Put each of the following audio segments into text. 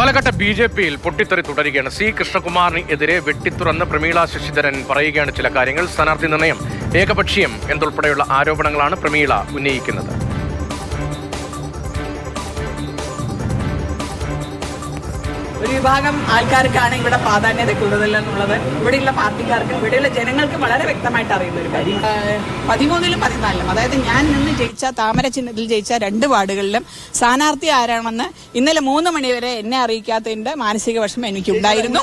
പാലക്കാട്ടെ ബി.ജെ.പിയിൽ പൊട്ടിത്തെറി തുടരുകയാണ്. സി കൃഷ്ണകുമാറിനെതിരെ വെട്ടിത്തുറന്ന് പ്രമീള ശശിധരൻ പറയുകയാണ് ചില കാര്യങ്ങൾ. സ്ഥാനാർത്ഥി നിർണയം ഏകപക്ഷീയം എന്നുൾപ്പെടെയുള്ള ആരോപണങ്ങളാണ് പ്രമീള ഉന്നയിക്കുന്നത്. ഒരു വിഭാഗം ആൾക്കാർക്കാണ് ഇവിടെ പ്രാധാന്യത കൂടുതലെന്നുള്ളത് ഇവിടെയുള്ള പാർട്ടിക്കാർക്ക് ഇവിടെയുള്ള ജനങ്ങൾക്ക് വളരെ വ്യക്തമായിട്ട് അറിയുന്ന ഒരു കാര്യം. 13-ലും 14-ലും അതായത് ഞാൻ നിന്ന് ജയിച്ച താമര ചിഹ്നത്തിൽ ജയിച്ച 2 വാർഡുകളിലും സ്ഥാനാർത്ഥി ആരാണെന്ന് ഇന്നലെ 3 മണിവരെ എന്നെ അറിയിക്കാത്തതിന്റെ മാനസിക വിഷമം എനിക്കുണ്ടായിരുന്നു.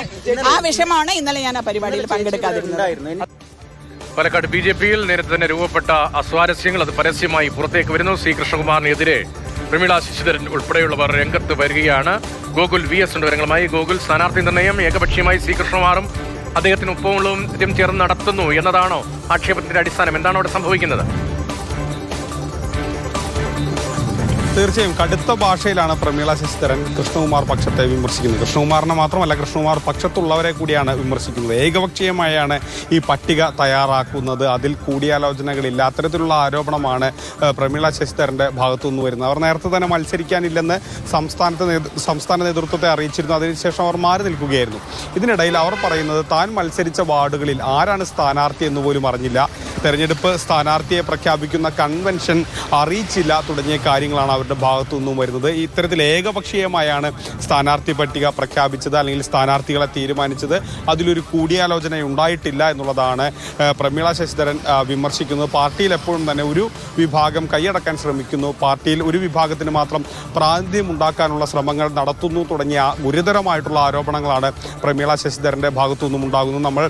ആ വിഷമാണ് ഇന്നലെ ഞാൻ ആ പരിപാടിയിൽ പങ്കെടുക്കാതിരുന്നത്. പാലക്കാട് ബി.ജെ.പിയിൽ നേരത്തെ തന്നെ രൂപപ്പെട്ട അസ്വാരസ്യങ്ങൾ അത് പരസ്യമായി പുറത്തേക്ക് വരുന്നു. സി കൃഷ്ണകുമാറിനെതിരെ പ്രമീള ശശിധരൻ ഉൾപ്പെടെയുള്ളവർ രംഗത്ത് വരികയാണ്. ഗോകുൽ VS വിവരങ്ങളുമായി. ഗോകുൽ, സ്ഥാനാർത്ഥി നിർണയം ഏകപക്ഷീയമായി സി കൃഷ്ണകുമാറും അദ്ദേഹത്തിനൊപ്പമുള്ളവരും ചേർന്ന് നടത്തുന്നു എന്നതാണോ ആക്ഷേപത്തിന്റെ അടിസ്ഥാനം? എന്താണ് അവിടെ സംഭവിക്കുന്നത്? തീർച്ചയായും കടുത്ത ഭാഷയിലാണ് പ്രമീള ശശിധരൻ കൃഷ്ണകുമാർ പക്ഷത്തെ വിമർശിക്കുന്നത്. കൃഷ്ണകുമാറിനെ മാത്രമല്ല, കൃഷ്ണകുമാർ പക്ഷത്തുള്ളവരെ കൂടിയാണ് വിമർശിക്കുന്നത്. ഏകപക്ഷീയമായാണ് ഈ പട്ടിക തയ്യാറാക്കുന്നത്, അതിൽ കൂടിയാലോചനകളില്ല, അത്തരത്തിലുള്ള ആരോപണമാണ് പ്രമീള ശശിധരൻ്റെ ഭാഗത്തുനിന്ന് വരുന്നത്. അവർ നേരത്തെ തന്നെ മത്സരിക്കാനില്ലെന്ന് സംസ്ഥാന നേതൃത്വത്തെ അറിയിച്ചിരുന്നു. അതിനുശേഷം അവർ മാറി നിൽക്കുകയായിരുന്നു. ഇതിനിടയിൽ അവർ പറയുന്നത് താൻ മത്സരിച്ച വാർഡുകളിൽ ആരാണ് സ്ഥാനാർത്ഥി എന്ന് പോലും അറിഞ്ഞില്ല, തെരഞ്ഞെടുപ്പ് സ്ഥാനാർത്ഥിയെ പ്രഖ്യാപിക്കുന്ന കൺവെൻഷൻ അറിയിച്ചില്ല തുടങ്ങിയ കാര്യങ്ങളാണ് അവരുടെ ഭാഗത്തു നിന്നും വരുന്നത്. ഇത്തരത്തിൽ ഏകപക്ഷീയമായാണ് സ്ഥാനാർത്ഥി പട്ടിക പ്രഖ്യാപിച്ചത്, അല്ലെങ്കിൽ സ്ഥാനാർത്ഥികളെ തീരുമാനിച്ചത്. അതിലൊരു കൂടിയാലോചന ഉണ്ടായിട്ടില്ല എന്നുള്ളതാണ് പ്രമീള ശശിധരൻ വിമർശിക്കുന്നത്. പാർട്ടിയിൽ എപ്പോഴും തന്നെ ഒരു വിഭാഗം കൈയടക്കാൻ ശ്രമിക്കുന്നു, പാർട്ടിയിൽ ഒരു വിഭാഗത്തിന് മാത്രം പ്രാതിനിധ്യം ഉണ്ടാക്കാനുള്ള ശ്രമങ്ങൾ നടത്തുന്നു തുടങ്ങിയ ഗുരുതരമായിട്ടുള്ള ആരോപണങ്ങളാണ് പ്രമീള ശശിധരൻ്റെ ഭാഗത്തു നിന്നും ഉണ്ടാകുന്നത്. നമ്മൾ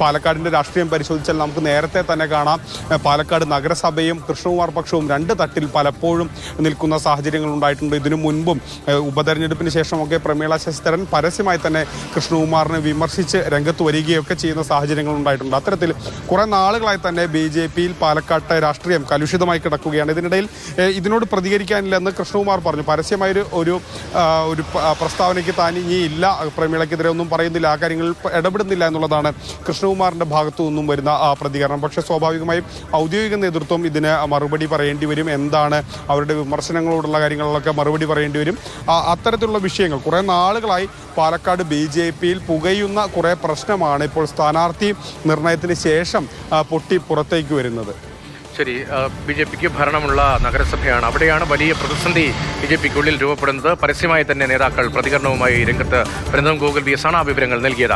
പാലക്കാടിൻ്റെ രാഷ്ട്രീയം പരിശോധിച്ചാൽ നമുക്ക് നേരത്തെ തന്നെ കാണാം, പാലക്കാട് നഗരസഭയും കൃഷ്ണകുമാർ പക്ഷവും 2 തട്ടിൽ പലപ്പോഴും നിൽക്കുന്ന സാഹചര്യങ്ങൾ ഉണ്ടായിട്ടുണ്ട്. ഇതിനു മുൻപും ഉപതെരഞ്ഞെടുപ്പിന് ശേഷമൊക്കെ പ്രമീള ശശിധരൻ പരസ്യമായി തന്നെ കൃഷ്ണകുമാറിനെ വിമർശിച്ച് രംഗത്ത് വരികയൊക്കെ ചെയ്യുന്ന സാഹചര്യങ്ങൾ ഉണ്ടായിട്ടുണ്ട്. അത്തരത്തിൽ കുറെ നാളുകളായി തന്നെ ബി.ജെ.പിയിൽ പാലക്കാട്ടെ രാഷ്ട്രീയം കലുഷിതമായി കിടക്കുകയാണ്. ഇതിനിടയിൽ ഇതിനോട് പ്രതികരിക്കാനില്ലെന്ന് കൃഷ്ണകുമാർ പറഞ്ഞു. പരസ്യമായ ഒരു പ്രസ്താവനയ്ക്ക് താൻ ഇനി ഇല്ല, പ്രമീളയ്ക്കെതിരെ ഒന്നും പറയുന്നില്ല, ആ കാര്യങ്ങളിൽ ഇടപെടുന്നില്ല എന്നുള്ളതാണ് കൃഷ്ണകുമാറിന്റെ ഭാഗത്തു നിന്നും വരുന്ന പ്രതികരണം. പക്ഷേ സ്വാഭാവികമായും ഔദ്യോഗിക നേതൃത്വം ഇതിന് മറുപടി പറയേണ്ടി വരും. എന്താണ് അവരുടെ വിമർശനങ്ങളോടുള്ള കാര്യങ്ങളിലൊക്കെ മറുപടി പറയേണ്ടി വരും. അത്തരത്തിലുള്ള വിഷയങ്ങൾ കുറെ നാളുകളായി പാലക്കാട് ബി.ജെ.പിയിൽ പുകയുന്ന കുറെ പ്രശ്നമാണ് ഇപ്പോൾ സ്ഥാനാർത്ഥി നിർണയത്തിന് ശേഷം പൊട്ടി പുറത്തേക്ക് വരുന്നത്. ശരി, ബി.ജെ.പിക്ക് ഭരണമുള്ള നഗരസഭയാണ്, അവിടെയാണ് വലിയ പ്രതിസന്ധി ബി.ജെ.പിക്കുള്ളിൽ രൂപപ്പെടുന്നത്. പരസ്യമായി തന്നെ നേതാക്കൾ പ്രതികരണവുമായി രംഗത്ത് വരുന്നതും ഗോകുൽ VS ആണ് ആ വിവരങ്ങൾ നൽകിയത്.